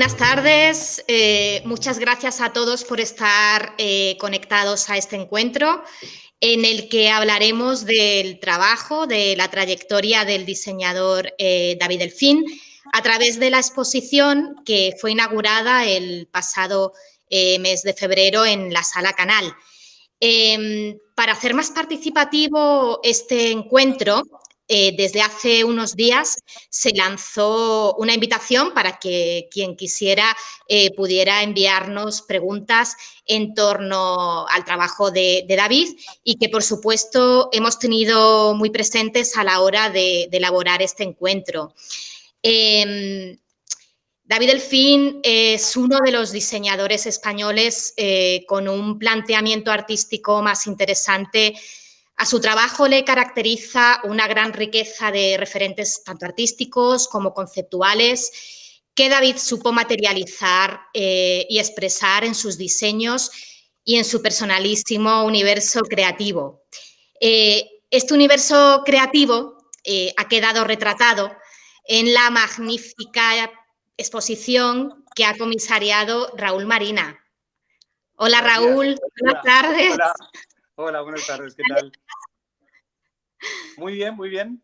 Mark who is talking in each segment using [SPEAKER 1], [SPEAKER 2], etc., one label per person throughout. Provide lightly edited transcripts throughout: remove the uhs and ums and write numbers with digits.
[SPEAKER 1] Buenas tardes, muchas gracias a todos por estar conectados a este encuentro en el que hablaremos del trabajo, de la trayectoria del diseñador David Delfín a través de la exposición que fue inaugurada el pasado mes de febrero en la Sala Canal. Para hacer más participativo este encuentro, desde hace unos días se lanzó una invitación para que quien quisiera pudiera enviarnos preguntas en torno al trabajo de David y que, por supuesto, hemos tenido muy presentes a la hora de elaborar este encuentro. David Delfín es uno de los diseñadores españoles con un planteamiento artístico más interesante. A su trabajo le caracteriza una gran riqueza de referentes tanto artísticos como conceptuales que David supo materializar y expresar en sus diseños y en su personalísimo universo creativo. Este universo creativo ha quedado retratado en la magnífica exposición que ha comisariado Raúl Marina. Hola,
[SPEAKER 2] Gracias.
[SPEAKER 1] Raúl, buenas tardes.
[SPEAKER 2] Hola, buenas tardes, ¿qué tal? Muy bien, muy bien.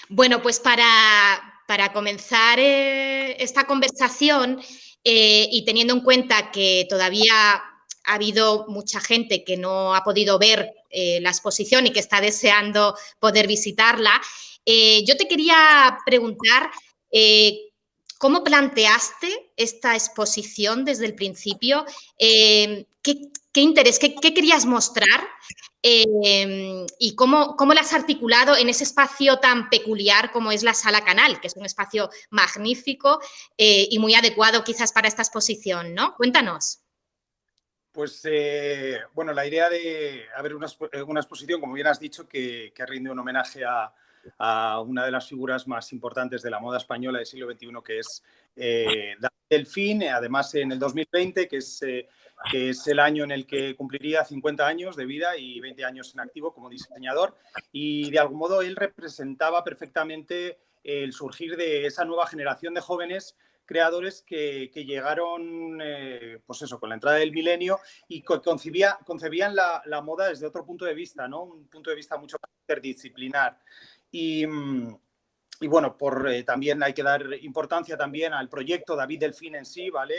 [SPEAKER 1] Bueno, pues para comenzar esta conversación y teniendo en cuenta que todavía ha habido mucha gente que no ha podido ver la exposición y que está deseando poder visitarla, yo te quería preguntar ¿cómo planteaste esta exposición desde el principio? ¿Qué interés, qué querías mostrar? Y cómo la has articulado en ese espacio tan peculiar como es la Sala Canal, que es un espacio magnífico y muy adecuado quizás para esta exposición, ¿no? Cuéntanos.
[SPEAKER 2] Pues, bueno, la idea de haber una exposición, como bien has dicho, que rinde un homenaje a una de las figuras más importantes de la moda española del siglo XXI, que es David Delfín, además en el 2020, que es el año en el que cumpliría 50 años de vida y 20 años en activo como diseñador, y de algún modo él representaba perfectamente el surgir de esa nueva generación de jóvenes creadores que llegaron, pues eso, con la entrada del milenio y concebían la moda desde otro punto de vista, ¿no? Un punto de vista mucho más interdisciplinar. Y bueno, también hay que dar importancia también al proyecto David Delfín en sí, ¿vale?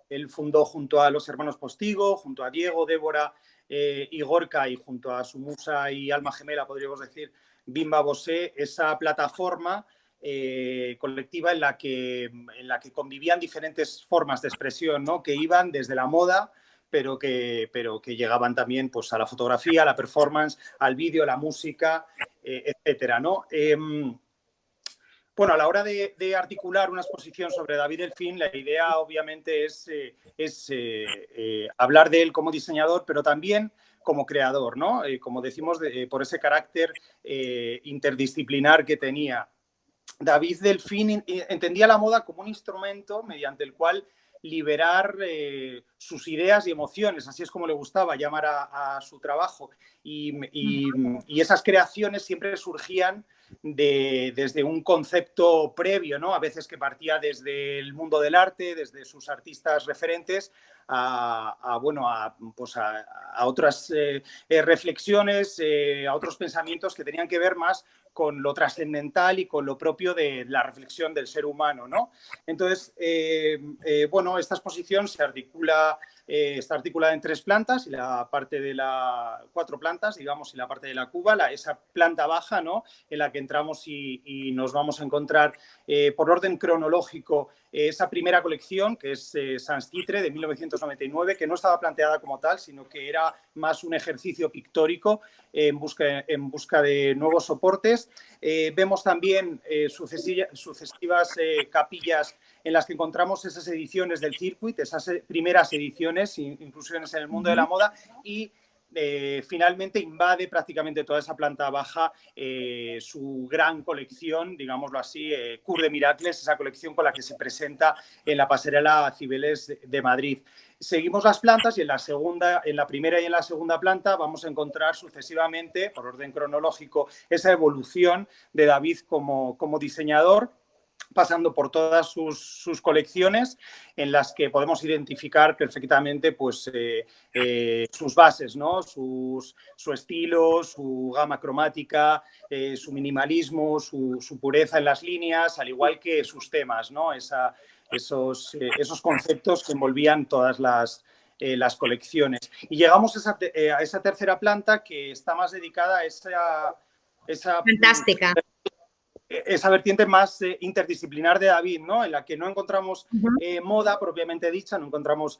[SPEAKER 2] Él fundó junto a los hermanos Postigo, junto a Diego, Débora y Gorka, y junto a su musa y alma gemela, podríamos decir, Bimba Bosé, esa plataforma colectiva en la que convivían diferentes formas de expresión, ¿no? Que iban desde la moda, pero que llegaban también, pues, a la fotografía, a la performance, al vídeo, a la música, etcétera, ¿no? Bueno, a la hora de articular una exposición sobre David Delfín, la idea obviamente es hablar de él como diseñador, pero también como creador, ¿no? Como decimos, por ese carácter interdisciplinar que tenía. David Delfín entendía la moda como un instrumento mediante el cual liberar sus ideas y emociones, así es como le gustaba llamar a su trabajo, y esas creaciones siempre surgían desde un concepto previo, ¿no? A veces que partía desde el mundo del arte, desde sus artistas referentes, a otras reflexiones, a otros pensamientos que tenían que ver más con lo trascendental y con lo propio de la reflexión del ser humano, ¿no? Entonces, bueno, esta exposición está articulada en 3 plantas, y la parte de 4 plantas, digamos, y la parte de la cuba, esa planta baja, ¿no? En la que entramos y nos vamos a encontrar por orden cronológico esa primera colección, que es Sans Titre, de 1999, que no estaba planteada como tal, sino que era más un ejercicio pictórico en busca de nuevos soportes. Vemos también sucesivas capillas en las que encontramos esas ediciones del circuit, esas primeras ediciones, inclusiones en el mundo de la moda, y finalmente invade prácticamente toda esa planta baja su gran colección, digámoslo así, Cours de Miracles, esa colección con la que se presenta en la pasarela Cibeles de Madrid. Seguimos las plantas y en la primera y en la segunda planta vamos a encontrar sucesivamente, por orden cronológico, esa evolución de David como diseñador, pasando por todas sus colecciones, en las que podemos identificar perfectamente pues, sus bases, ¿no? Su estilo, su gama cromática, su minimalismo, su pureza en las líneas, al igual que sus temas, ¿no? Esos conceptos que envolvían todas las colecciones. Y llegamos a esa tercera planta, que está más dedicada a esa
[SPEAKER 1] Fantástica.
[SPEAKER 2] Esa vertiente más interdisciplinar de David, ¿no? En la que no encontramos moda propiamente dicha, no encontramos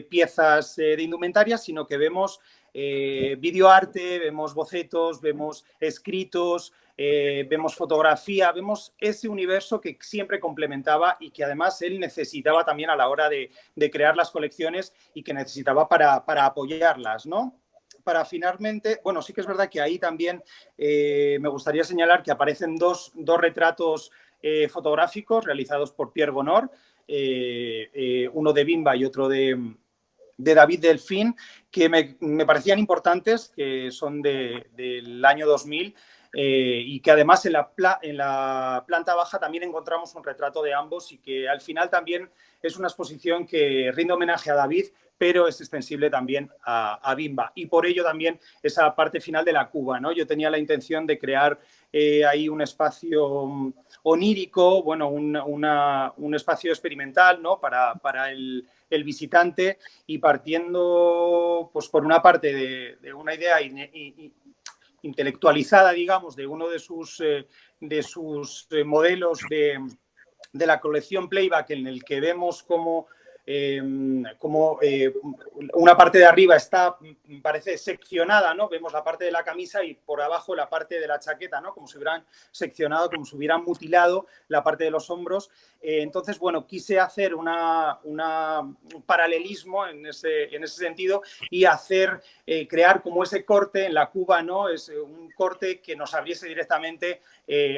[SPEAKER 2] piezas de indumentaria, sino que vemos videoarte, vemos bocetos, vemos escritos, vemos fotografía, vemos ese universo que siempre complementaba y que además él necesitaba también a la hora de crear las colecciones y que necesitaba para apoyarlas, ¿no? Para finalmente, bueno, sí que es verdad que ahí también me gustaría señalar que aparecen dos retratos fotográficos realizados por Pierre Gonor, uno de Bimba y otro de David Delfín, que me parecían importantes, que son del año 2000, y que además en la planta baja también encontramos un retrato de ambos y que al final también es una exposición que rinde homenaje a David, pero es extensible también a Bimba. Y por ello también esa parte final de la cuba, ¿no? Yo tenía la intención de crear ahí un espacio onírico, bueno, un espacio experimental, ¿no? Para el visitante, y partiendo, pues por una parte de una idea intelectualizada, digamos, de uno de sus modelos de la colección Playback, en el que vemos como una parte de arriba parece seccionada, ¿no? Vemos la parte de la camisa y por abajo la parte de la chaqueta, ¿no? Como si hubieran seccionado, como si hubieran mutilado la parte de los hombros. Entonces, bueno, quise hacer un paralelismo en ese sentido y crear como ese corte en la cuba, ¿no? Es un corte que nos abriese directamente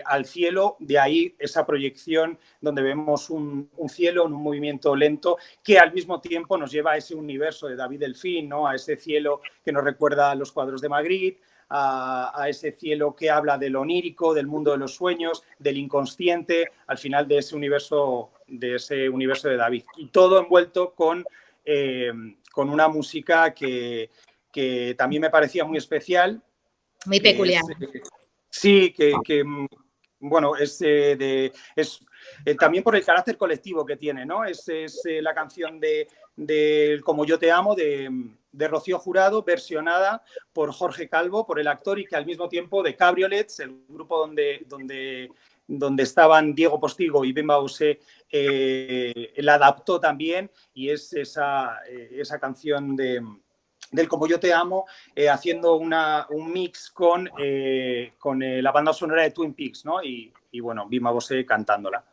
[SPEAKER 2] al cielo, de ahí esa proyección donde vemos un cielo en un movimiento lento que al mismo tiempo nos lleva a ese universo de David Delfín, ¿no? A ese cielo que nos recuerda a los cuadros de Magritte, a ese cielo que habla de lo onírico, del mundo de los sueños, del inconsciente, al final de ese universo de David. Y todo envuelto con una música que también me parecía muy especial.
[SPEAKER 1] Muy peculiar.
[SPEAKER 2] Sí, bueno, es también por el carácter colectivo que tiene, ¿no? Es la canción de Como yo te amo, de Rocío Jurado, versionada por Jorge Calvo, por el actor, y que al mismo tiempo de Cabriolets, el grupo donde estaban Diego Postigo y Bimba Bosé, la adaptó también, y es esa canción del Como yo te amo, haciendo un mix con la banda sonora de Twin Peaks, ¿no? Y bueno, Bimba Bosé cantándola.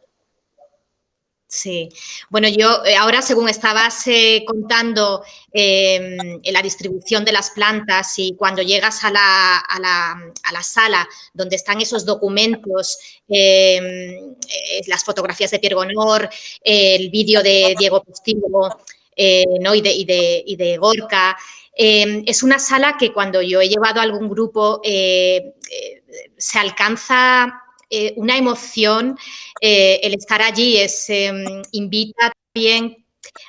[SPEAKER 1] Sí, bueno, yo ahora, según estabas contando la distribución de las plantas, y cuando llegas a la sala donde están esos documentos, las fotografías de Pierre Gonor, el vídeo de Diego Postigo, ¿no? y de Gorka, es una sala que cuando yo he llevado a algún grupo se alcanza una emoción. El estar allí invita también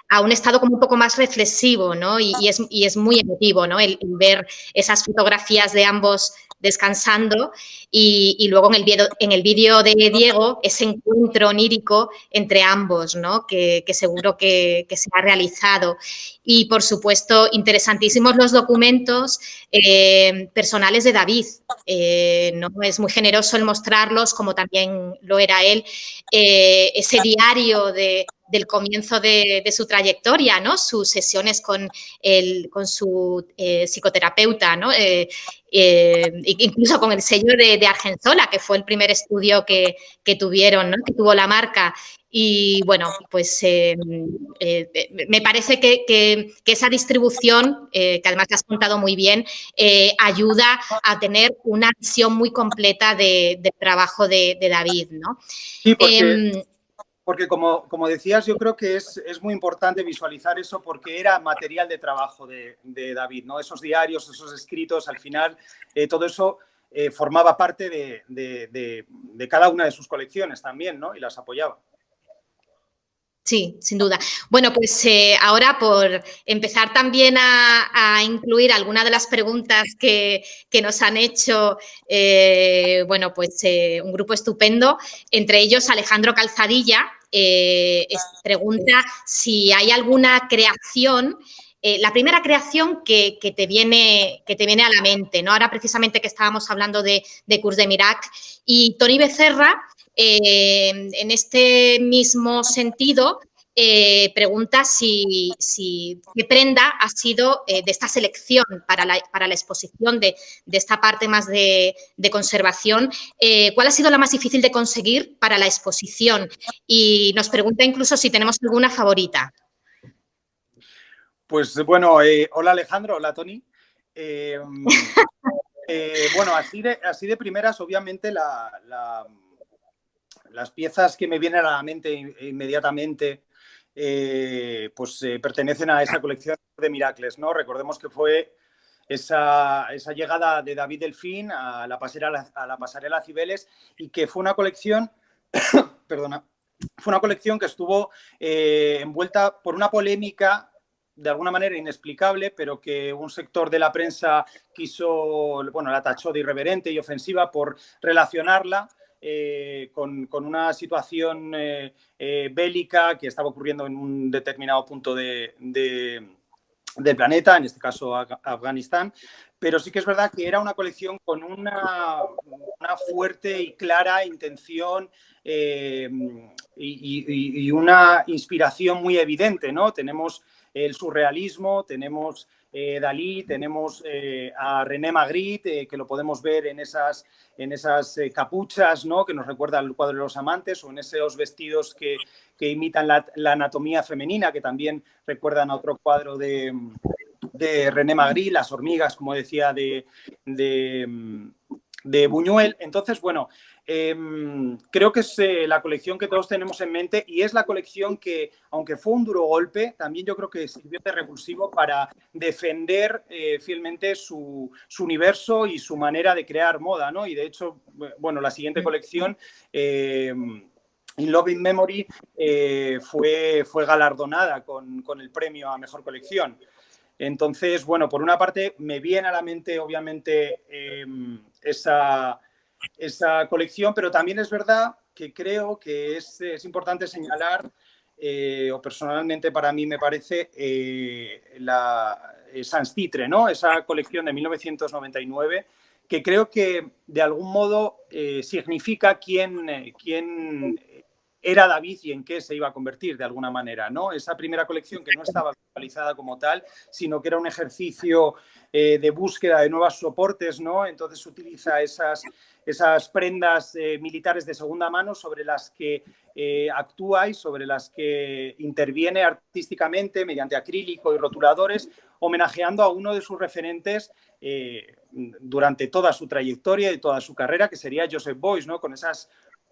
[SPEAKER 1] a un estado como un poco más reflexivo, ¿no? Y es muy emotivo, ¿no? El ver esas fotografías de ambos descansando, y luego en el vídeo de Diego, ese encuentro onírico entre ambos, ¿no? Que seguro que se ha realizado. Y, por supuesto, interesantísimos los documentos personales de David. ¿No? Es muy generoso el mostrarlos, como también lo era él. Ese diario del comienzo de su trayectoria, ¿no? Sus sesiones con su psicoterapeuta, ¿no? Incluso con el sello de Argensola, que fue el primer estudio que tuvieron, ¿no? Que tuvo la marca. Y, bueno, pues me parece que esa distribución, que además has contado muy bien, ayuda a tener una visión muy completa del trabajo de David, ¿no?
[SPEAKER 2] Sí, porque como decías, yo creo que es muy importante visualizar eso, porque era material de trabajo de David, ¿no? Esos diarios, esos escritos, al final, todo eso formaba parte de cada una de sus colecciones también, ¿no? Y las apoyaba.
[SPEAKER 1] Sí, sin duda. Bueno, pues ahora por empezar también a incluir algunas de las preguntas que nos han hecho, bueno, pues un grupo estupendo, entre ellos Alejandro Calzadilla, pregunta si hay alguna creación, la primera creación que te viene a la mente, ¿no? Ahora precisamente que estábamos hablando de Cours de Miracle, y Toni Becerra, en este mismo sentido, pregunta qué prenda ha sido de esta selección para la exposición de esta parte más de conservación, ¿cuál ha sido la más difícil de conseguir para la exposición? Y nos pregunta incluso si tenemos alguna favorita.
[SPEAKER 2] Pues bueno, hola Alejandro, hola Toni. Bueno, así de primeras, obviamente, las piezas que me vienen a la mente inmediatamente pertenecen a esa colección de Miracles, ¿no? Recordemos que fue esa llegada de David Delfín a la pasarela Cibeles, y que fue una colección, perdona, fue una colección que estuvo envuelta por una polémica de alguna manera inexplicable, pero que un sector de la prensa la tachó de irreverente y ofensiva por relacionarla con una situación bélica que estaba ocurriendo en un determinado punto del planeta, en este caso Afganistán. Pero sí que es verdad que era una colección con una fuerte y clara intención y una inspiración muy evidente, ¿no? Tenemos el surrealismo, tenemos Dalí, tenemos a René Magritte, que lo podemos ver en esas capuchas, ¿no? Que nos recuerda al cuadro de los amantes, o en esos vestidos que imitan la anatomía femenina, que también recuerdan a otro cuadro de René Magritte, las hormigas, como decía, de Buñuel. Entonces, bueno, creo que es la colección que todos tenemos en mente, y es la colección que, aunque fue un duro golpe, también yo creo que sirvió de revulsivo para defender fielmente su universo y su manera de crear moda, ¿no? Y de hecho, bueno, la siguiente colección, In Love in Memory, fue galardonada con el premio a Mejor Colección. Entonces, bueno, por una parte me viene a la mente, obviamente, esa colección, pero también es verdad que creo que es importante señalar, o personalmente para mí me parece, Sans Titre, ¿no? Esa colección de 1999, que creo que de algún modo significa quién era David y en qué se iba a convertir de alguna manera, ¿no? Esa primera colección que no estaba visualizada como tal, sino que era un ejercicio de búsqueda de nuevos soportes, ¿no? Entonces utiliza esas prendas militares de segunda mano sobre las que actúa y sobre las que interviene artísticamente mediante acrílico y rotuladores, homenajeando a uno de sus referentes durante toda su trayectoria y toda su carrera, que sería Joseph Beuys, ¿no? Con esas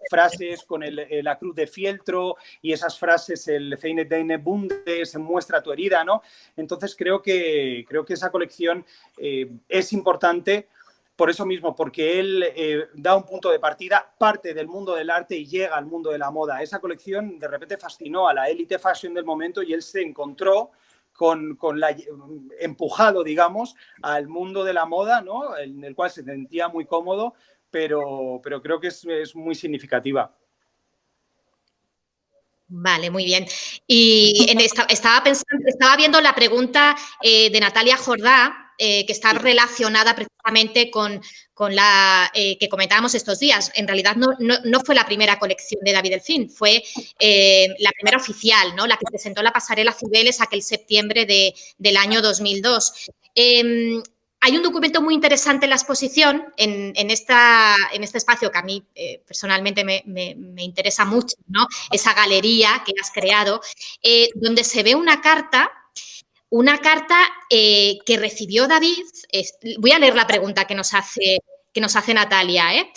[SPEAKER 2] frases, con la cruz de fieltro y esas frases, el Feine deine Wunde, se muestra tu herida, ¿no? Entonces creo que esa colección es importante por eso mismo, porque él da un punto de partida, parte del mundo del arte y llega al mundo de la moda. Esa colección de repente fascinó a la élite fashion del momento, y él se encontró empujado, digamos, al mundo de la moda, ¿no? En el cual se sentía muy cómodo, pero creo que es muy significativa.
[SPEAKER 1] Vale, muy bien. Y estaba viendo la pregunta de Natalia Jordá, que está relacionada precisamente con la que comentábamos estos días. En realidad no fue la primera colección de David Delfín, fue la primera oficial, ¿no? La que presentó la pasarela Cibeles aquel septiembre del año 2002. Hay un documento muy interesante en la exposición, en este espacio que a mí personalmente me interesa mucho, ¿no? Esa galería que has creado, donde se ve una carta que recibió David. Voy a leer la pregunta que nos hace que nos hace Natalia, ¿eh?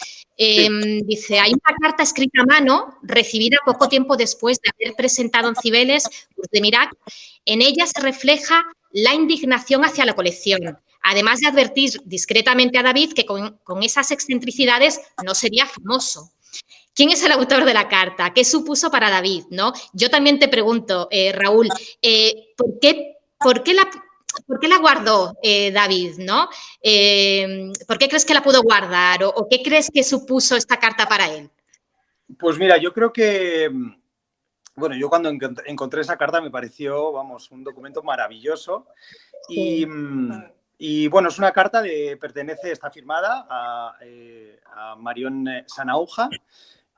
[SPEAKER 1] Dice, hay una carta escrita a mano recibida poco tiempo después de haber presentado en Cibeles de Mirac. En ella se refleja la indignación hacia la colección, además de advertir discretamente a David que con esas excentricidades no sería famoso. ¿Quién es el autor de la carta? ¿Qué supuso para David? ¿No? Yo también te pregunto, Raúl, ¿por qué la guardó David? ¿No? ¿Por qué crees que la pudo guardar? ¿O qué crees que supuso esta carta para él?
[SPEAKER 2] Pues mira, yo creo que, bueno, yo cuando encontré esa carta me pareció, vamos, un documento maravilloso. Sí. Y bueno, es una carta está firmada a Marion Sanauja,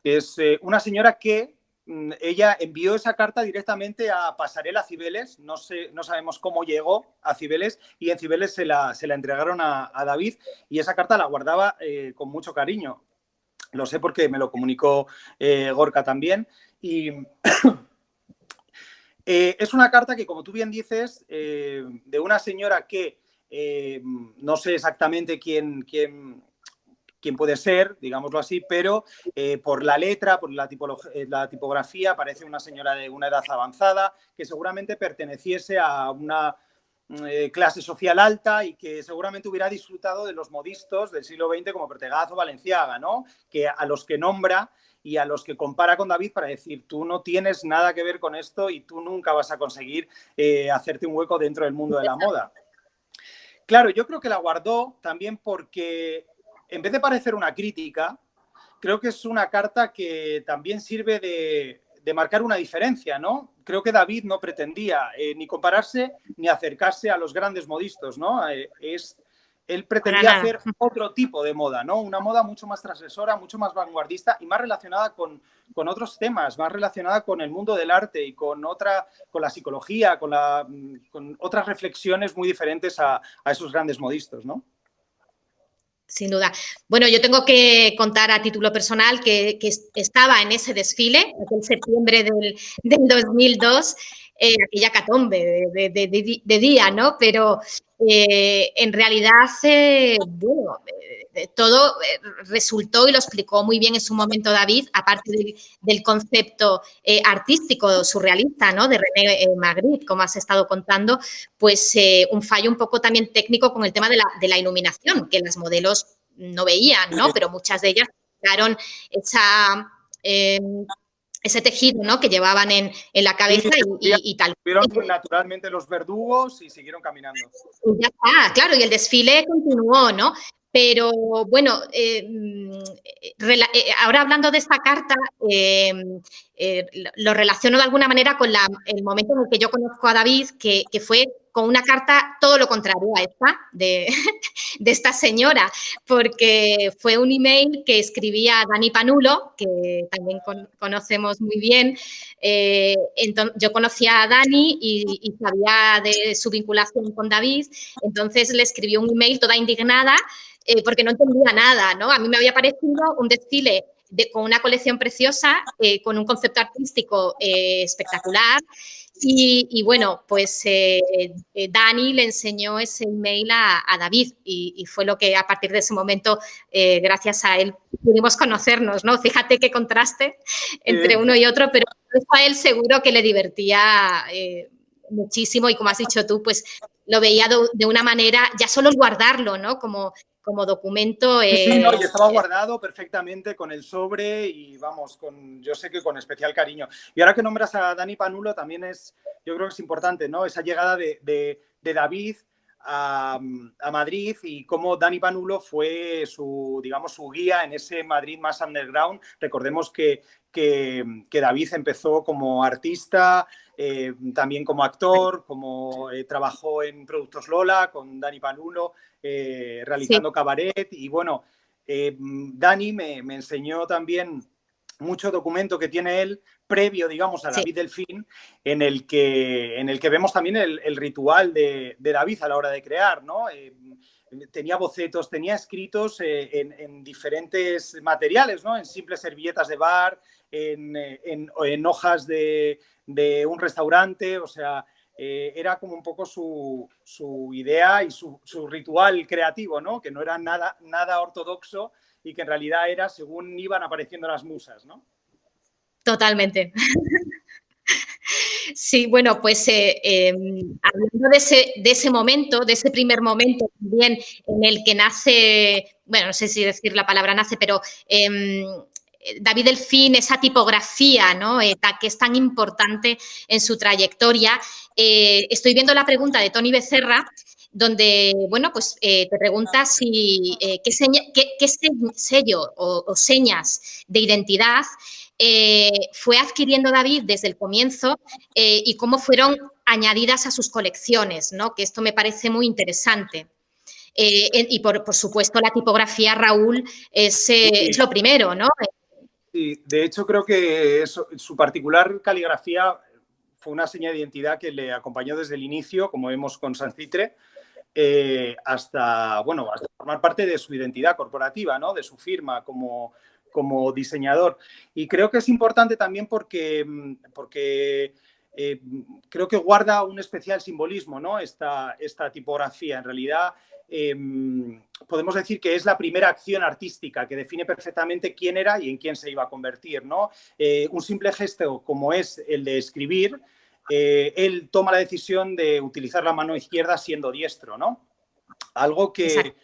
[SPEAKER 2] que es una señora que ella envió esa carta directamente a Pasarela Cibeles, no sabemos cómo llegó a Cibeles, y en Cibeles se la entregaron a David, y esa carta la guardaba con mucho cariño. Lo sé porque me lo comunicó Gorka también. Y es una carta que, como tú bien dices, de una señora que no sé exactamente quién puede ser, digámoslo así, pero por la letra, por la tipografía, parece una señora de una edad avanzada que seguramente perteneciese a una clase social alta y que seguramente hubiera disfrutado de los modistos del siglo XX como Pertegaz o Balenciaga, ¿no? Que a los que nombra y a los que compara con David para decir, tú no tienes nada que ver con esto y tú nunca vas a conseguir hacerte un hueco dentro del mundo de la moda. Claro, yo creo que la guardó también porque, en vez de parecer una crítica, creo que es una carta que también sirve de marcar una diferencia, ¿no? Creo que David no pretendía ni compararse ni acercarse a los grandes modistas, ¿no? Él pretendía hacer otro tipo de moda, ¿no? Una moda mucho más transgresora, mucho más vanguardista y más relacionada con otros temas, más relacionada con el mundo del arte y con la psicología, con otras reflexiones muy diferentes a esos grandes modistas, ¿no?
[SPEAKER 1] Sin duda. Bueno, yo tengo que contar a título personal que estaba en ese desfile, en septiembre del 2002, aquella catombe de día, ¿no? Pero en realidad, bueno, todo resultó y lo explicó muy bien en su momento David, aparte del concepto artístico surrealista, ¿no? De René Magritte, como has estado contando, pues un fallo un poco también técnico con el tema de la iluminación, que las modelos no veían, ¿no? Pero muchas de ellas quitaron ese tejido, ¿no? Que llevaban en la cabeza y tal.
[SPEAKER 2] Vieron naturalmente los verdugos y siguieron caminando.
[SPEAKER 1] Y ya está, claro, y el desfile continuó, ¿no? Pero bueno, ahora hablando de esta carta, lo relaciono de alguna manera con el momento en el que yo conozco a David, que fue con una carta todo lo contrario a esta, de esta señora, porque fue un email que escribía Dani Panulo, que también conocemos muy bien. Entonces, yo conocía a Dani y sabía de su vinculación con David, entonces le escribió un email toda indignada porque no entendía nada, ¿no? A mí me había parecido un desfile con una colección preciosa, con un concepto artístico espectacular. Y bueno, pues Dani le enseñó ese email a David y fue lo que a partir de ese momento, gracias a él, pudimos conocernos, ¿no? Fíjate qué contraste entre uno y otro, pero a él seguro que le divertía muchísimo y como has dicho tú, pues lo veía de una manera, ya solo el guardarlo, ¿no? Como documento.
[SPEAKER 2] Sí, no, y estaba guardado perfectamente con el sobre y vamos, yo sé que con especial cariño. Y ahora que nombras a Dani Panulo también yo creo que es importante, ¿no? Esa llegada de David a Madrid y cómo Dani Panulo fue su guía en ese Madrid más underground. Recordemos que David empezó como artista, también como actor, trabajó en Productos Lola con Dani Panulo, realizando cabaret y bueno, Dani me enseñó también mucho documento que tiene él previo, digamos, a David Delfín, en el que vemos también el ritual de David a la hora de crear, ¿no? Tenía bocetos, tenía escritos en diferentes materiales, ¿no? En simples servilletas de bar, en hojas de un restaurante, o sea, era como un poco su idea y su ritual creativo, ¿no? Que no era nada ortodoxo y que en realidad era según iban apareciendo las musas, ¿no?
[SPEAKER 1] Totalmente. Sí, bueno, pues hablando de ese momento, de ese primer momento también en el que nace, bueno, no sé si decir la palabra nace, pero David Delfín, esa tipografía, ¿no? Que es tan importante en su trayectoria. Estoy viendo la pregunta de Tony Becerra, donde, bueno, pues te pregunta si qué sello o señas de identidad fue adquiriendo David desde el comienzo y cómo fueron añadidas a sus colecciones, ¿no? Que esto me parece muy interesante. Y por supuesto la tipografía, Raúl, es lo primero, ¿no?
[SPEAKER 2] Sí, de hecho creo que su particular caligrafía fue una seña de identidad que le acompañó desde el inicio, como vemos con Sancitre, hasta formar parte de su identidad corporativa, ¿no? De su firma como diseñador. Y creo que es importante también porque creo que guarda un especial simbolismo, ¿no? Esta tipografía. En realidad, podemos decir que es la primera acción artística que define perfectamente quién era y en quién se iba a convertir, ¿no? Un simple gesto como es el de escribir, él toma la decisión de utilizar la mano izquierda siendo diestro, ¿no? Algo que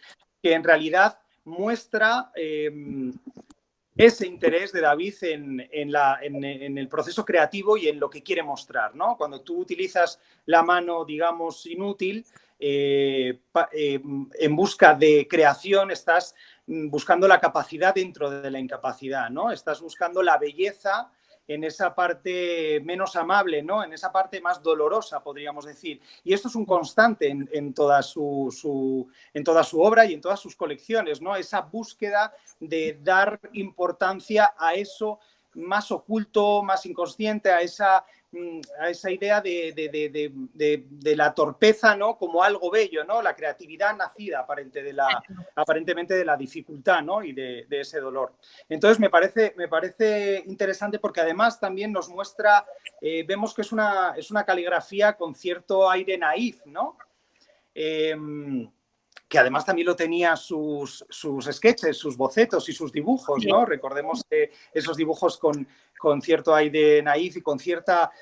[SPEAKER 2] en realidad muestra ese interés de David en el proceso creativo y en lo que quiere mostrar, ¿no? Cuando tú utilizas la mano, digamos, inútil, en busca de creación, estás buscando la capacidad dentro de la incapacidad, ¿no? Estás buscando la belleza en esa parte menos amable, ¿no? En esa parte más dolorosa, podríamos decir. Y esto es un constante en toda su obra y en todas sus colecciones, ¿no? Esa búsqueda de dar importancia a eso más oculto, más inconsciente, a esa idea de la torpeza, ¿no? Como algo bello, ¿no? La creatividad nacida aparentemente de la dificultad, ¿no? Y de ese dolor. Entonces me parece interesante porque además también nos muestra, vemos que es una caligrafía con cierto aire naif, ¿no? Que además también lo tenía sus sketches, sus bocetos y sus dibujos, ¿no? Recordemos esos dibujos con cierto aire naif y con cierta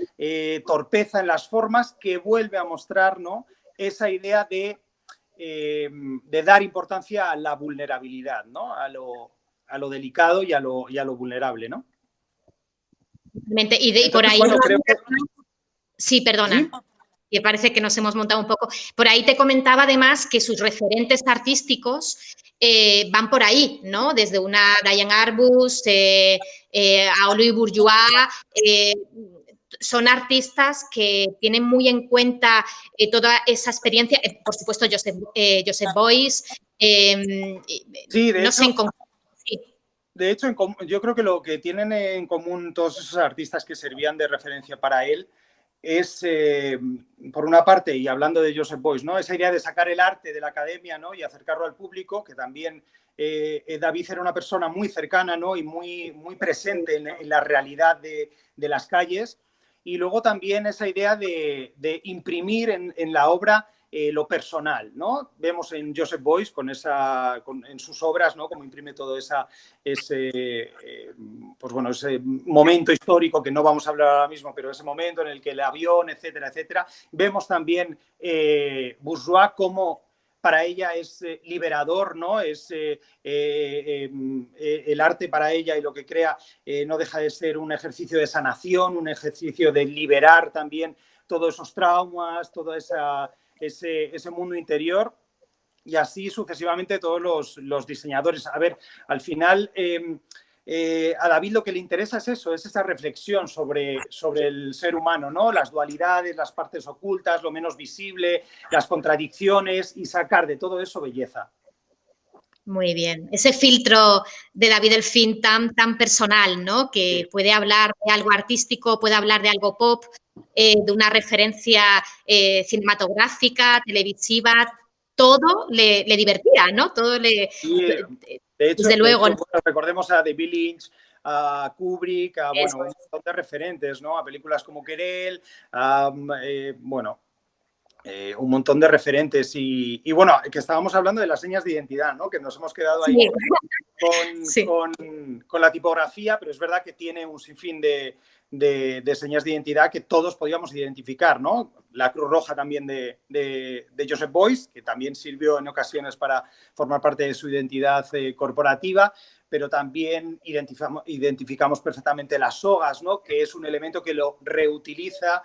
[SPEAKER 2] torpeza en las formas que vuelve a mostrar, ¿no? Esa idea de dar importancia a la vulnerabilidad, ¿no? A lo delicado y a lo vulnerable, ¿no?
[SPEAKER 1] Y por ahí... Bueno, creo que... Sí, perdona. ¿Sí? Que parece que nos hemos montado un poco. Por ahí te comentaba además que sus referentes artísticos van por ahí, ¿no? Desde una Diane Arbus a Louis Bourgeois, son artistas que tienen muy en cuenta toda esa experiencia, por supuesto Joseph Beuys,
[SPEAKER 2] sí, de hecho, sí. De hecho, yo creo que lo que tienen en común todos esos artistas que servían de referencia para él es, por una parte, y hablando de Joseph Beuys, ¿no? Esa idea de sacar el arte de la academia, ¿no? Y acercarlo al público, que también David era una persona muy cercana, ¿no? Y muy presente en la realidad de las calles. Y luego también esa idea de imprimir en la obra lo personal, ¿no? Vemos en Joseph Beuys en sus obras, ¿no? Como imprime todo ese momento histórico que no vamos a hablar ahora mismo, pero ese momento en el que el avión, etcétera, etcétera. Vemos también Bourgeois como para ella es liberador, ¿no? Es el arte para ella y lo que crea no deja de ser un ejercicio de sanación, un ejercicio de liberar también todos esos traumas, todo ese mundo interior, y así sucesivamente todos los diseñadores. A ver, al final a David lo que le interesa es eso, es esa reflexión sobre el ser humano, ¿no? Las dualidades, las partes ocultas, lo menos visible, las contradicciones, y sacar de todo eso belleza.
[SPEAKER 1] Muy bien. Ese filtro de David Delfín tan personal, ¿no? Que sí, puede hablar de algo artístico, puede hablar de algo pop, de una referencia cinematográfica, televisiva, todo le divertía, ¿no? Todo le...
[SPEAKER 2] Sí, de hecho, recordemos a David Lynch, a Kubrick, a bueno, un montón de referentes, ¿no? A películas como Querelle, a, bueno, un montón de referentes y bueno, que estábamos hablando de las señas de identidad, ¿no? Que nos hemos quedado ahí con la tipografía, pero es verdad que tiene un sinfín de señas de identidad que todos podíamos identificar, ¿no? La Cruz Roja también de Joseph Beuys, que también sirvió en ocasiones para formar parte de su identidad corporativa, pero también identificamos perfectamente las sogas, ¿no? Que es un elemento que lo reutiliza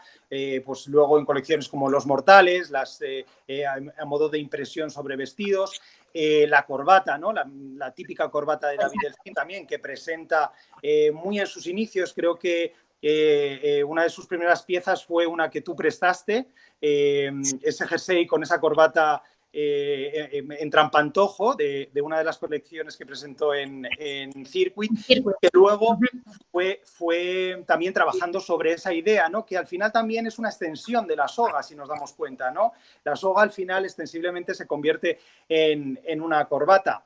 [SPEAKER 2] pues luego en colecciones como Los Mortales, a modo de impresión sobre vestidos. La corbata, ¿no? La típica corbata de David Delfín también, que presenta muy en sus inicios, creo que una de sus primeras piezas fue una que tú prestaste, ese jersey con esa corbata en trampantojo de una de las colecciones que presentó en Circuit, que luego fue también trabajando sobre esa idea, ¿no? Que al final también es una extensión de la soga, si nos damos cuenta, ¿no? La soga al final extensiblemente se convierte en una corbata.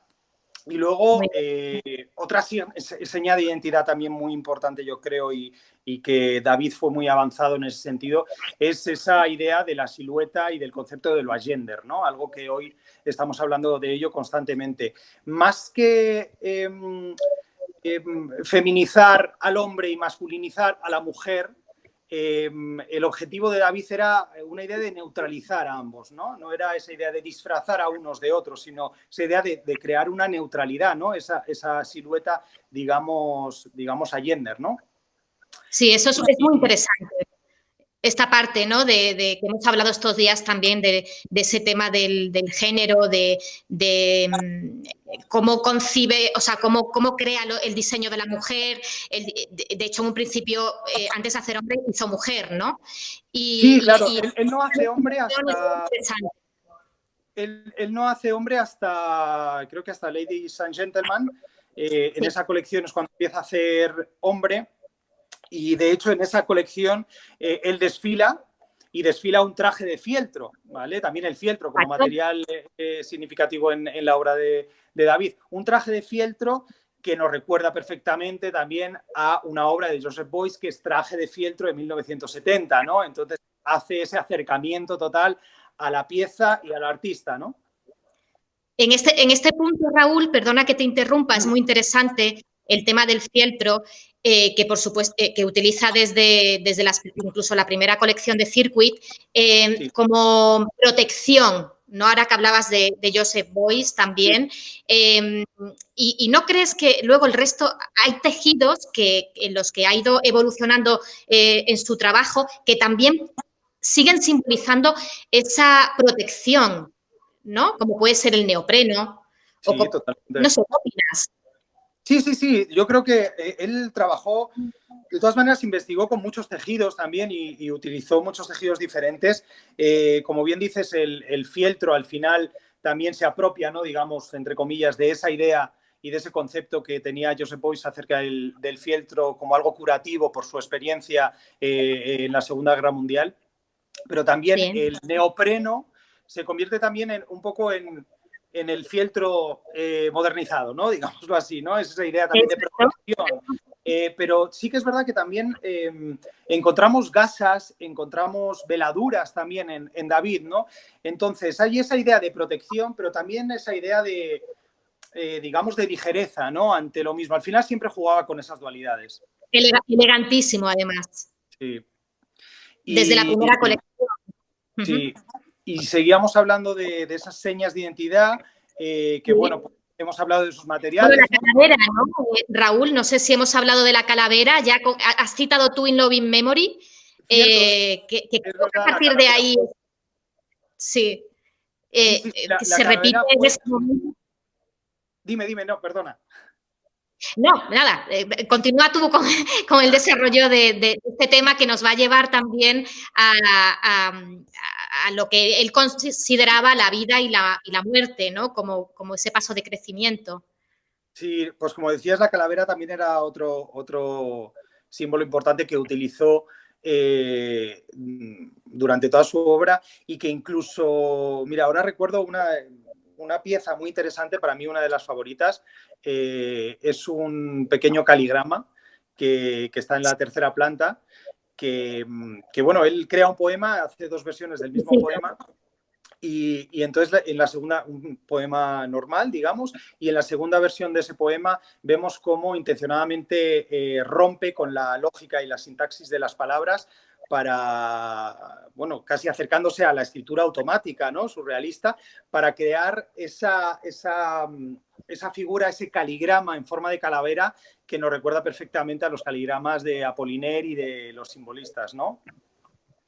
[SPEAKER 2] Y luego otra señal de identidad también muy importante, yo creo, y que David fue muy avanzado en ese sentido, es esa idea de la silueta y del concepto de lo agender, ¿no? Algo que hoy estamos hablando de ello constantemente. Más que feminizar al hombre y masculinizar a la mujer, el objetivo de David era una idea de neutralizar a ambos, ¿no? No era esa idea de disfrazar a unos de otros, sino esa idea de crear una neutralidad, ¿no? Esa silueta, digamos agender, ¿no?
[SPEAKER 1] Sí, eso es muy interesante. Esta parte, ¿no? De que hemos hablado estos días también de ese tema del género, de cómo concibe, o sea, cómo crea el diseño de la mujer. De hecho, en un principio, antes de hacer hombre, hizo mujer, ¿no?
[SPEAKER 2] Sí, claro, él no hace hombre hasta... Él no hace hombre hasta, creo que hasta Ladies and Gentlemen. En esa colección es cuando empieza a hacer hombre. Y de hecho en esa colección él desfila y desfila un traje de fieltro, ¿vale? También el fieltro como material significativo en la obra de David. Un traje de fieltro que nos recuerda perfectamente también a una obra de Joseph Beuys, que es Traje de fieltro de 1970, ¿no? Entonces hace ese acercamiento total a la pieza y al artista, ¿no?
[SPEAKER 1] En este punto, Raúl, perdona que te interrumpa, es muy interesante el tema del fieltro, que por supuesto que utiliza desde incluso la primera colección de Circuit como protección, ¿no? Ahora que hablabas de Joseph Beuys también, y ¿no crees que luego el resto, hay tejidos en los que ha ido evolucionando en su trabajo que también siguen simbolizando esa protección, ¿no? Como puede ser el neopreno.
[SPEAKER 2] Sí, totalmente.
[SPEAKER 1] No sé, ¿qué opinas?
[SPEAKER 2] Sí. Yo creo que él trabajó, de todas maneras, investigó con muchos tejidos también y utilizó muchos tejidos diferentes. Como bien dices, el fieltro al final también se apropia, ¿no? Digamos, entre comillas, de esa idea y de ese concepto que tenía Joseph Beuys acerca del fieltro como algo curativo por su experiencia en la Segunda Guerra Mundial. Pero también el neopreno se convierte también un poco en el fieltro modernizado, ¿no? Digámoslo así, ¿no? Es esa idea también de protección. Pero sí que es verdad que también encontramos gasas, encontramos veladuras también en David, ¿no? Entonces hay esa idea de protección, pero también esa idea de, digamos, de ligereza, ¿no? Ante lo mismo. Al final siempre jugaba con esas dualidades.
[SPEAKER 1] Elegantísimo, además.
[SPEAKER 2] Sí.
[SPEAKER 1] Desde la primera colección.
[SPEAKER 2] Sí, y seguíamos hablando de esas señas de identidad, que bueno, pues hemos hablado de esos materiales.
[SPEAKER 1] Bueno, la calavera, ¿no? Raúl, no sé si hemos hablado de la calavera, ya has citado tú In Loving Memory, que creo que a partir de ahí, sí, se repite en ese momento.
[SPEAKER 2] Dime, no, perdona.
[SPEAKER 1] No, nada, continúa tú con el desarrollo de este tema que nos va a llevar también a lo que él consideraba la vida y la muerte, ¿no? Como ese paso de crecimiento.
[SPEAKER 2] Sí, pues como decías, la calavera también era otro símbolo importante que utilizó durante toda su obra y que incluso, mira, ahora recuerdo una pieza muy interesante, para mí una de las favoritas, es un pequeño caligrama que está en la tercera planta, que bueno, él crea un poema, hace 2 versiones del mismo poema. Y entonces en la segunda, un poema normal, digamos, y en la segunda versión de ese poema vemos cómo intencionadamente rompe con la lógica y la sintaxis de las palabras para, bueno, casi acercándose a la escritura automática, ¿no? Surrealista, para crear esa figura, ese caligrama en forma de calavera que nos recuerda perfectamente a los caligramas de Apollinaire y de los simbolistas, ¿no?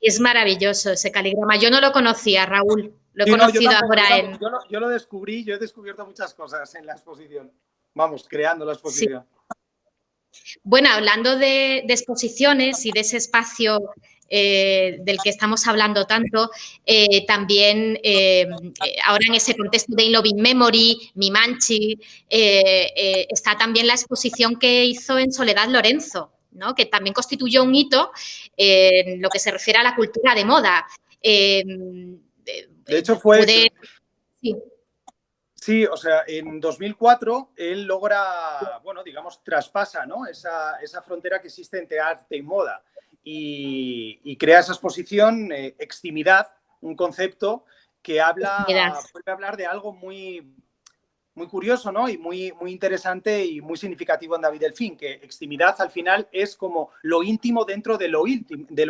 [SPEAKER 1] Es maravilloso ese caligrama. Yo no lo conocía, Raúl. Lo he
[SPEAKER 2] Sí, no, yo
[SPEAKER 1] conocido
[SPEAKER 2] tampoco,
[SPEAKER 1] ahora en...
[SPEAKER 2] yo lo descubrí, yo he descubierto muchas cosas en la exposición. Vamos, creando la
[SPEAKER 1] Sí.
[SPEAKER 2] exposición.
[SPEAKER 1] Bueno, hablando de exposiciones y de ese espacio del que estamos hablando tanto, también ahora en ese contexto de In Loving Memory, Mimanchi, está también la exposición que hizo en Soledad Lorenzo, ¿no? Que también constituyó un hito en lo que se refiere a la cultura de moda.
[SPEAKER 2] De hecho, fue...
[SPEAKER 1] Sí.
[SPEAKER 2] Sí, o sea, en 2004 él logra, bueno, digamos, traspasa, ¿no? Esa frontera que existe entre arte y moda y crea esa exposición, extimidad, un concepto que puede hablar de algo muy, muy curioso, ¿no? Y muy, muy interesante y muy significativo en David Delfín, que extimidad al final es como lo íntimo dentro de lo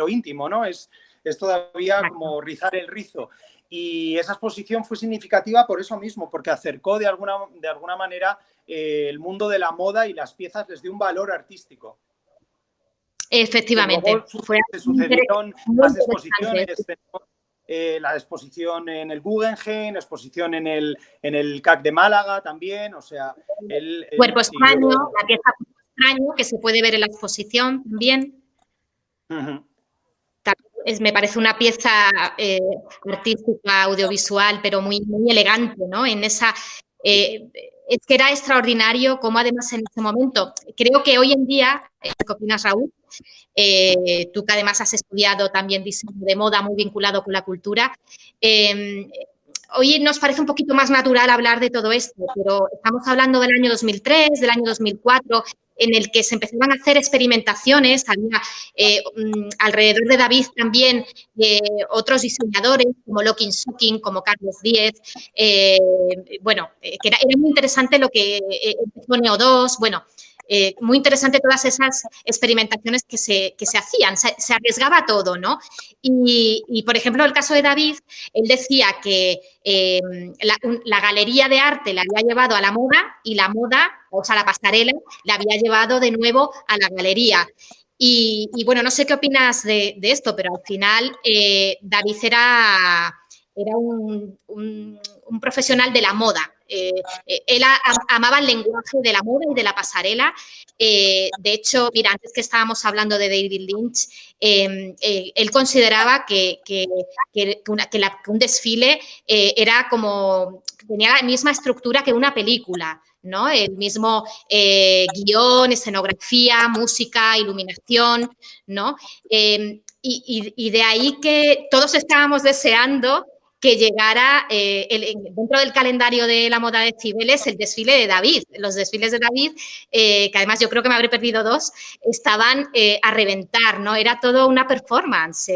[SPEAKER 2] íntimo, ¿no? Es todavía como rizar el rizo. Y esa exposición fue significativa por eso mismo, porque acercó de alguna manera el mundo de la moda y las piezas les dio un valor artístico.
[SPEAKER 1] Efectivamente.
[SPEAKER 2] Luego se sucedieron más exposiciones. La exposición en el Guggenheim, exposición en el CAC de Málaga también, o sea...
[SPEAKER 1] Cuerpo extraño, la pieza Cuerpo extraño, que se puede ver en la exposición también. Me parece una pieza artística, audiovisual, pero muy, muy elegante, ¿no? En esa... es que era extraordinario cómo además en ese momento, creo que hoy en día, ¿qué opinas, Raúl? Tú que además has estudiado también diseño de moda muy vinculado con la cultura, hoy nos parece un poquito más natural hablar de todo esto, pero estamos hablando del año 2003, del año 2004, en el que se empezaban a hacer experimentaciones, había alrededor de David también otros diseñadores como Lokin Sukin, como Carlos Díez, bueno, que era muy interesante lo que empezó Neo 2, bueno, muy interesante todas esas experimentaciones que se hacían, se arriesgaba todo, ¿no? Y, por ejemplo, el caso de David, él decía que la galería de arte la había llevado a la moda y la moda, o sea, la pasarela, la había llevado de nuevo a la galería. Y bueno, no sé qué opinas de esto, pero al final David era un profesional de la moda. Él amaba el lenguaje de la moda y de la pasarela. De hecho, mira, antes que estábamos hablando de David Lynch, él consideraba que un desfile era como, tenía la misma estructura que una película, ¿no? El mismo guión, escenografía, música, iluminación, ¿no? Y de ahí que todos estábamos deseando que llegara dentro del calendario de la moda de Cibeles el desfile de David. Los desfiles de David, que además yo creo que me habré perdido 2, estaban a reventar, ¿no? Era todo una performance.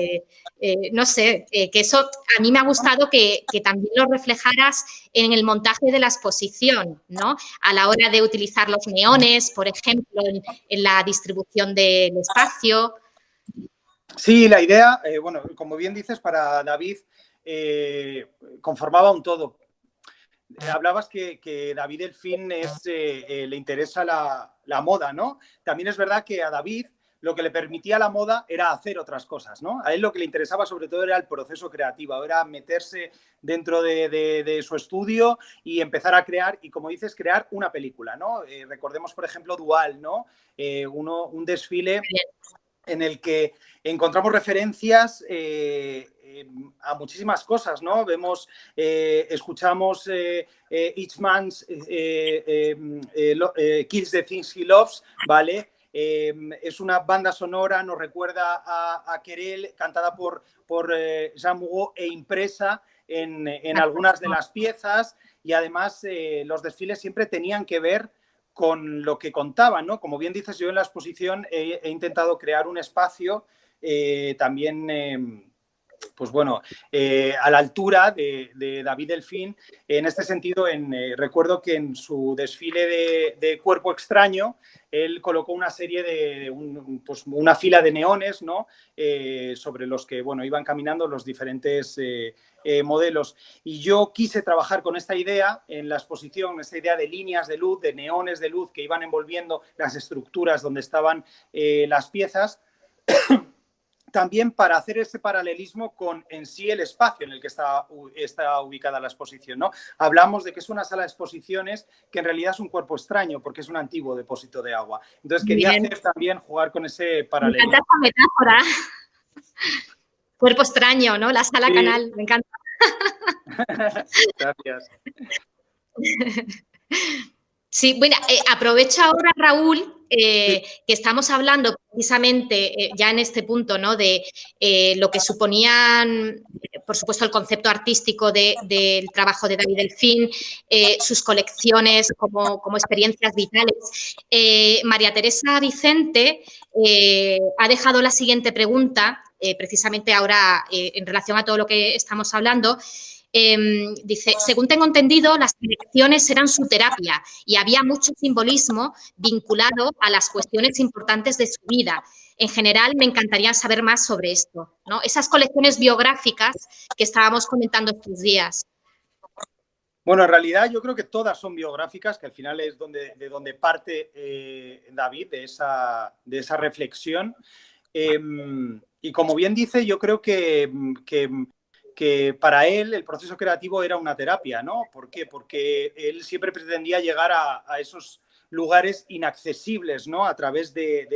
[SPEAKER 1] No sé, que eso a mí me ha gustado que también lo reflejaras en el montaje de la exposición, ¿no? A la hora de utilizar los neones, por ejemplo, en la distribución del espacio.
[SPEAKER 2] Sí, la idea, bueno, como bien dices, para David conformaba un todo. Hablabas que David Delfín le interesa la moda, ¿no? También es verdad que a David lo que le permitía la moda era hacer otras cosas, ¿no? A él lo que le interesaba sobre todo era el proceso creativo, era meterse dentro de su estudio y empezar a crear, y como dices, crear una película, ¿no? Recordemos, por ejemplo, Dual, ¿no? Un desfile en el que encontramos referencias a muchísimas cosas, ¿no? Vemos, escuchamos Each Man's Kills the Things He Loves, ¿vale? Es una banda sonora, nos recuerda a Querelle, cantada por Jean Mougeot e impresa en algunas de las piezas y además los desfiles siempre tenían que ver con lo que contaban, ¿no? Como bien dices, yo en la exposición he intentado crear un espacio también pues bueno, a la altura de David Delfín. En este sentido, recuerdo que en su desfile de Cuerpo Extraño, él colocó una serie pues una fila de neones, ¿no? Sobre los que, bueno, iban caminando los diferentes modelos. Y yo quise trabajar con esta idea en la exposición, esta idea de líneas de luz, de neones de luz que iban envolviendo las estructuras donde estaban las piezas, también para hacer ese paralelismo con en sí el espacio en el que está ubicada la exposición, ¿no? Hablamos de que es una sala de exposiciones que en realidad es un cuerpo extraño porque es un antiguo depósito de agua. Entonces quería hacer también jugar con ese paralelismo.
[SPEAKER 1] Me encanta esa metáfora. Cuerpo extraño, ¿no? La sala canal, me encanta.
[SPEAKER 2] Gracias.
[SPEAKER 1] Sí, bueno, aprovecho ahora, Raúl, que estamos hablando precisamente ya en este punto, ¿no? De lo que suponían, por supuesto, el concepto artístico del trabajo de David Delfín, sus colecciones como experiencias vitales. María Teresa Vicente ha dejado la siguiente pregunta, precisamente ahora en relación a todo lo que estamos hablando. Dice, según tengo entendido, las colecciones eran su terapia y había mucho simbolismo vinculado a las cuestiones importantes de su vida. En general, me encantaría saber más sobre esto, ¿no? Esas colecciones biográficas que estábamos comentando estos días.
[SPEAKER 2] Bueno, en realidad yo creo que todas son biográficas, que al final es de donde parte David, de esa reflexión. Y como bien dice, yo creo que para él el proceso creativo era una terapia, ¿no? ¿Por qué? Porque él siempre pretendía llegar a esos lugares inaccesibles, ¿no? A través de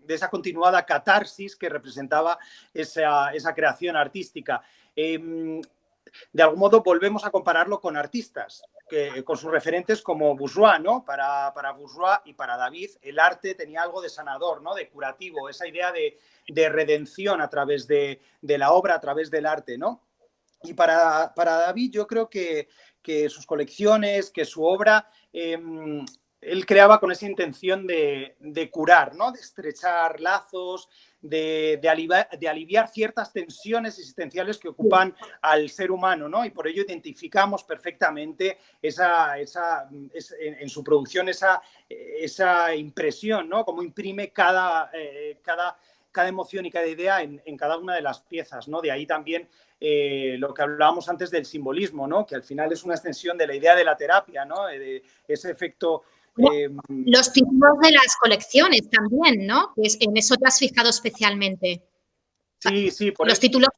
[SPEAKER 2] esa continuada catarsis que representaba esa creación artística. De algún modo volvemos a compararlo con artistas, con sus referentes como Bourgeois, ¿no? Para Bourgeois y para David, el arte tenía algo de sanador, ¿no? De curativo, esa idea de redención a través de la obra, a través del arte, ¿no? Y para David yo creo que sus colecciones, que su obra, él creaba con esa intención de curar, ¿no? De estrechar lazos, de aliviar ciertas tensiones existenciales que ocupan al ser humano, ¿no? Y por ello identificamos perfectamente en su producción esa impresión, ¿no? Cómo imprime cada emoción y cada idea en cada una de las piezas, ¿no? De ahí también lo que hablábamos antes del simbolismo, ¿no? Que al final es una extensión de la idea de la terapia, ¿no? De ese efecto.
[SPEAKER 1] Los títulos de las colecciones también, ¿no? En eso te has fijado especialmente.
[SPEAKER 2] Sí, por
[SPEAKER 1] los títulos.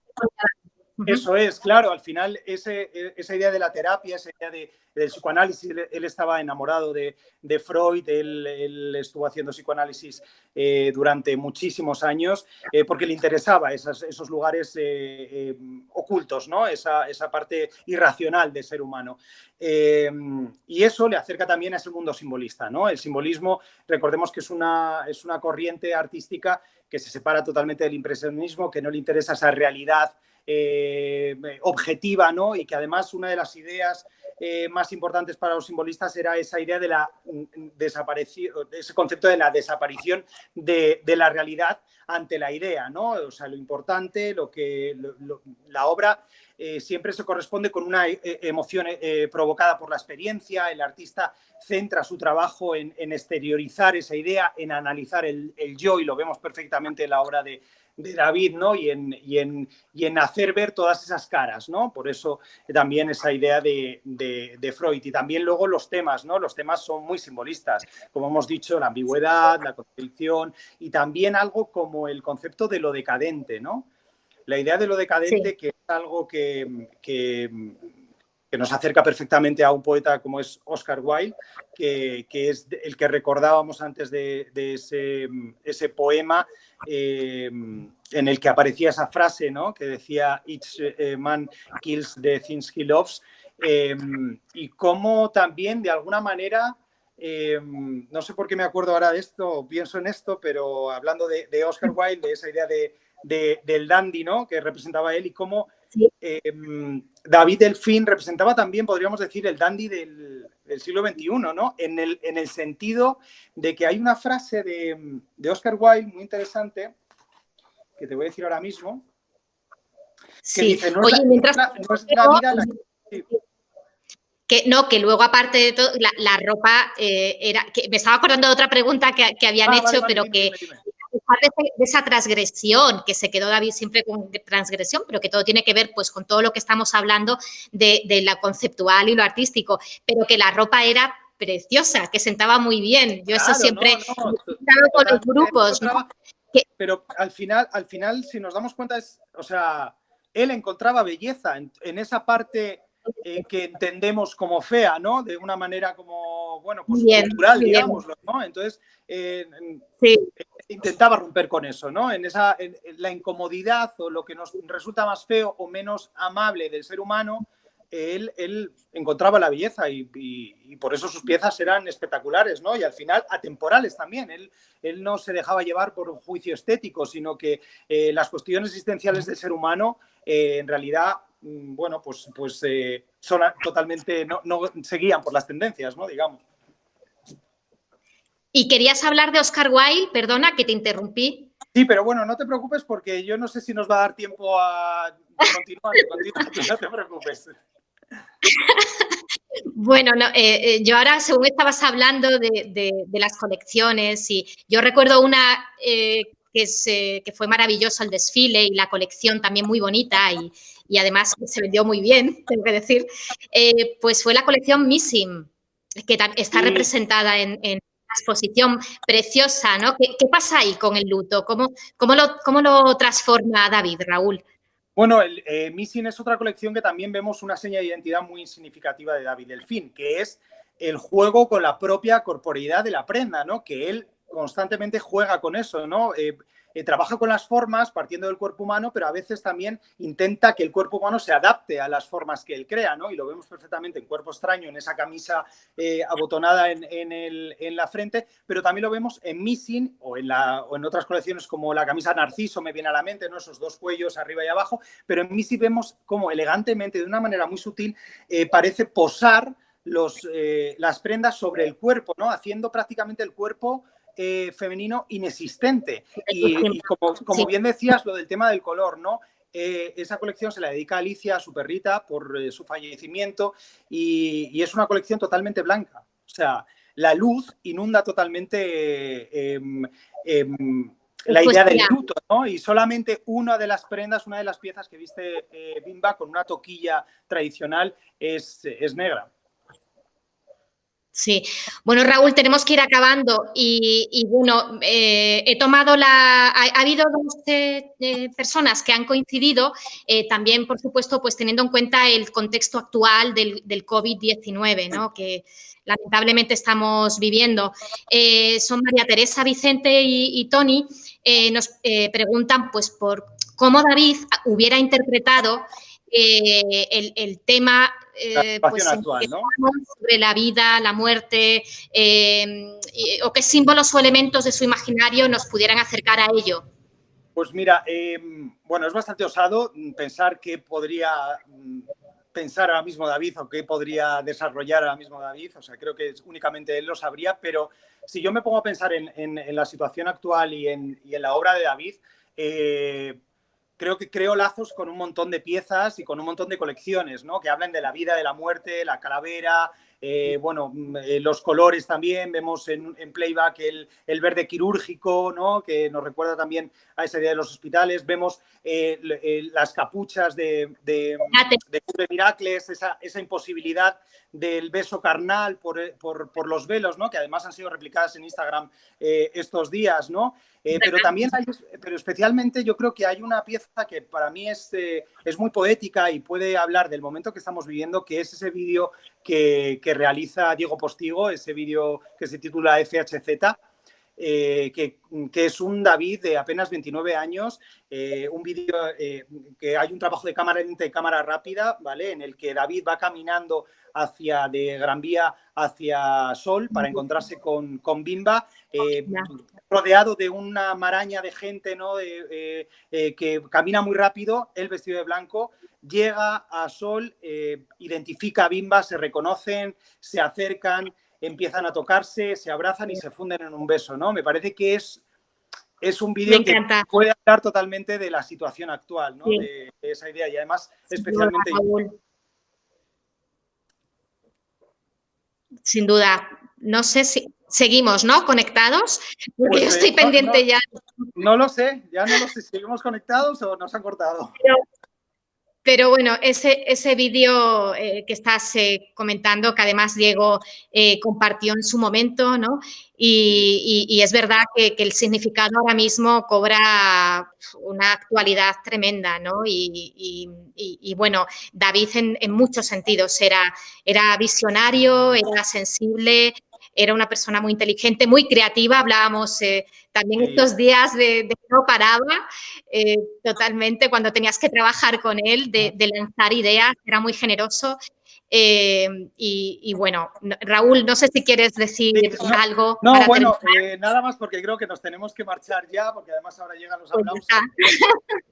[SPEAKER 2] Eso es, claro, al final esa idea de la terapia, esa idea del psicoanálisis, él estaba enamorado de Freud, él estuvo haciendo psicoanálisis durante muchísimos años porque le interesaba esos lugares ocultos, ¿no? Esa parte irracional del ser humano. Y eso le acerca también a ese mundo simbolista, ¿no? El simbolismo, recordemos que es una corriente artística que se separa totalmente del impresionismo, que no le interesa esa realidad objetiva, ¿no? Y que además una de las ideas más importantes para los simbolistas era esa idea de la desaparición, ese concepto de la desaparición de la realidad ante la idea, ¿no? O sea, lo importante, la obra siempre se corresponde con una emoción provocada por la experiencia. El artista centra su trabajo en exteriorizar esa idea, en analizar el yo, y lo vemos perfectamente en la obra de David, ¿no? Y en hacer ver todas esas caras, ¿no? Por eso también esa idea de Freud. Y también luego los temas, ¿no? Los temas son muy simbolistas, como hemos dicho, la ambigüedad, la contradicción y también algo como el concepto de lo decadente, ¿no? La idea de lo decadente, sí, que es algo que nos acerca perfectamente a un poeta como es Oscar Wilde, que es el que recordábamos antes de ese poema en el que aparecía esa frase, ¿no? Que decía "Each man kills the things he loves", y cómo también de alguna manera, no sé por qué me acuerdo ahora de esto, pienso en esto, pero hablando de Oscar Wilde, de esa idea del dandy, ¿no? Que representaba él, y cómo
[SPEAKER 1] Sí.
[SPEAKER 2] David Delfín representaba también, podríamos decir, el dandy del siglo XXI, ¿no? En el sentido de que hay una frase de Oscar Wilde muy interesante, que te voy a decir ahora mismo, que dice, no es la vida la que...
[SPEAKER 1] Que luego, aparte de todo, la ropa era... Que me estaba acordando de otra pregunta que habían hecho, pero dime. De esa transgresión, que se quedó David siempre con transgresión, pero que todo tiene que ver pues con todo lo que estamos hablando de lo conceptual y lo artístico, pero que la ropa era preciosa, que sentaba muy bien. Yo eso siempre con los grupos, ¿no?
[SPEAKER 2] Pero al final, si nos damos cuenta, o sea, él encontraba belleza en esa parte que entendemos como fea, ¿no? De una manera como, bueno, pues cultural, digámoslo, ¿no? Entonces, intentaba romper con eso, ¿no? En la incomodidad o lo que nos resulta más feo o menos amable del ser humano, él encontraba la belleza y por eso sus piezas eran espectaculares, ¿no? Y al final atemporales también. Él no se dejaba llevar por un juicio estético, sino que las cuestiones existenciales del ser humano en realidad, bueno, pues son totalmente, no seguían por las tendencias, ¿no? Digamos.
[SPEAKER 1] Y querías hablar de Oscar Wilde, perdona que te interrumpí.
[SPEAKER 2] Sí, pero bueno, no te preocupes porque yo no sé si nos va a dar tiempo a continuar, no te preocupes.
[SPEAKER 1] Bueno, no, yo ahora, según estabas hablando de las colecciones, y yo recuerdo una que fue maravilloso el desfile y la colección también muy bonita y además se vendió muy bien, tengo que decir, pues fue la colección Missing, que está representada en la exposición preciosa, ¿no? ¿Qué pasa ahí con el luto? ¿Cómo lo transforma David, Raúl?
[SPEAKER 2] Bueno, el Missing es otra colección que también vemos una seña de identidad muy significativa de David Delfín, que es el juego con la propia corporeidad de la prenda, ¿no? Que él constantemente juega con eso, ¿no? Trabaja con las formas partiendo del cuerpo humano, pero a veces también intenta que el cuerpo humano se adapte a las formas que él crea, ¿no? Y lo vemos perfectamente en Cuerpo Extraño, en esa camisa abotonada en la frente, pero también lo vemos en Missing o en otras colecciones como la camisa Narciso, me viene a la mente, ¿no? Esos dos cuellos arriba y abajo, pero en Missing vemos como elegantemente, de una manera muy sutil, parece posar las prendas sobre el cuerpo, ¿no? Haciendo prácticamente el cuerpo femenino inexistente. Y como bien decías, lo del tema del color, ¿no? Esa colección se la dedica a Alicia, a su perrita, por su fallecimiento, y es una colección totalmente blanca. O sea, la luz inunda totalmente la idea del luto, ¿no? Y solamente una de las prendas, una de las piezas que viste Bimba con una toquilla tradicional es negra.
[SPEAKER 1] Sí. Bueno, Raúl, tenemos que ir acabando y bueno, he tomado ha habido dos personas que han coincidido, también, por supuesto, pues teniendo en cuenta el contexto actual del COVID-19, ¿no? Que lamentablemente estamos viviendo. Son María Teresa, Vicente y Tony, nos preguntan pues por cómo David hubiera interpretado el tema
[SPEAKER 2] pues, actual, ¿no?
[SPEAKER 1] sobre la vida, la muerte, o qué símbolos o elementos de su imaginario nos pudieran acercar a ello.
[SPEAKER 2] Pues mira, bueno, es bastante osado pensar qué podría pensar ahora mismo David o qué podría desarrollar ahora mismo David. O sea, creo que únicamente él lo sabría, pero si yo me pongo a pensar en la situación actual y en la obra de David, creo que creo lazos con un montón de piezas y con un montón de colecciones, ¿no? Que hablan de la vida, de la muerte, la calavera, bueno, los colores también. Vemos en playback el verde quirúrgico, ¿no? Que nos recuerda también a ese día de los hospitales. Vemos las capuchas de Miracles, esa imposibilidad del beso carnal por los velos, ¿no? Que además han sido replicadas en Instagram estos días, ¿no? Pero también pero especialmente yo creo que hay una pieza que para mí es muy poética y puede hablar del momento que estamos viviendo, que es ese vídeo que realiza Diego Postigo, ese vídeo que se titula FHZ, que es un David de apenas 29 años, un vídeo que hay un trabajo de cámara lenta y cámara rápida, ¿vale? En el que David va caminando de Gran Vía hacia Sol para encontrarse con Bimba, rodeado de una maraña de gente, ¿no? Que camina muy rápido, él vestido de blanco, llega a Sol, identifica a Bimba, se reconocen, se acercan, empiezan a tocarse, se abrazan y se funden en un beso, ¿no? Me parece que es un vídeo que puede hablar totalmente de la situación actual, ¿no? Sí. De esa idea y además especialmente...
[SPEAKER 1] Sin duda. No sé si seguimos, ¿no? ¿Conectados? Porque yo estoy pendiente ya.
[SPEAKER 2] No lo sé, ya no lo sé. ¿Seguimos conectados o nos han cortado?
[SPEAKER 1] Pero bueno, ese vídeo que estás comentando, que además Diego compartió en su momento, ¿no? Y es verdad que el significado ahora mismo cobra una actualidad tremenda, ¿no? Y bueno, David en muchos sentidos era visionario, era sensible, era una persona muy inteligente, muy creativa. Hablábamos también estos días de que no paraba totalmente cuando tenías que trabajar con él, de lanzar ideas, era muy generoso. Y bueno, Raúl, no sé si quieres decir algo.
[SPEAKER 2] No, bueno, nada más porque creo que nos tenemos que marchar ya, porque además ahora llegan los aplausos.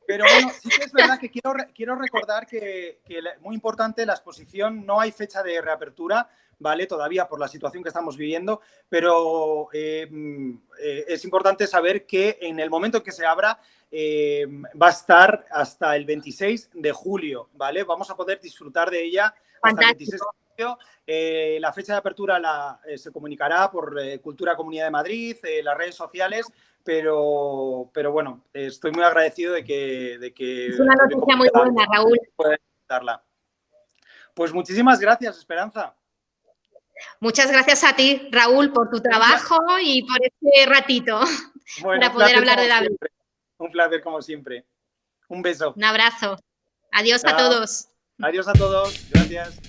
[SPEAKER 2] Pero bueno, sí que es verdad que quiero recordar que muy importante, la exposición, no hay fecha de reapertura, ¿vale? Todavía por la situación que estamos viviendo, pero es importante saber que en el momento en que se abra va a estar hasta el 26 de julio, ¿vale? Vamos a poder disfrutar de ella hasta el 26 de julio. La fecha de apertura se comunicará por Cultura Comunidad de Madrid, las redes sociales, pero bueno, estoy muy agradecido de que
[SPEAKER 1] es una noticia muy buena, Raúl.
[SPEAKER 2] Darla. Pues muchísimas gracias, Esperanza.
[SPEAKER 1] Muchas gracias a ti, Raúl, por tu trabajo y por este ratito para poder hablar de David.
[SPEAKER 2] Siempre. Un placer como siempre. Un beso.
[SPEAKER 1] Un abrazo. Adiós a todos.
[SPEAKER 2] Adiós a todos. Gracias.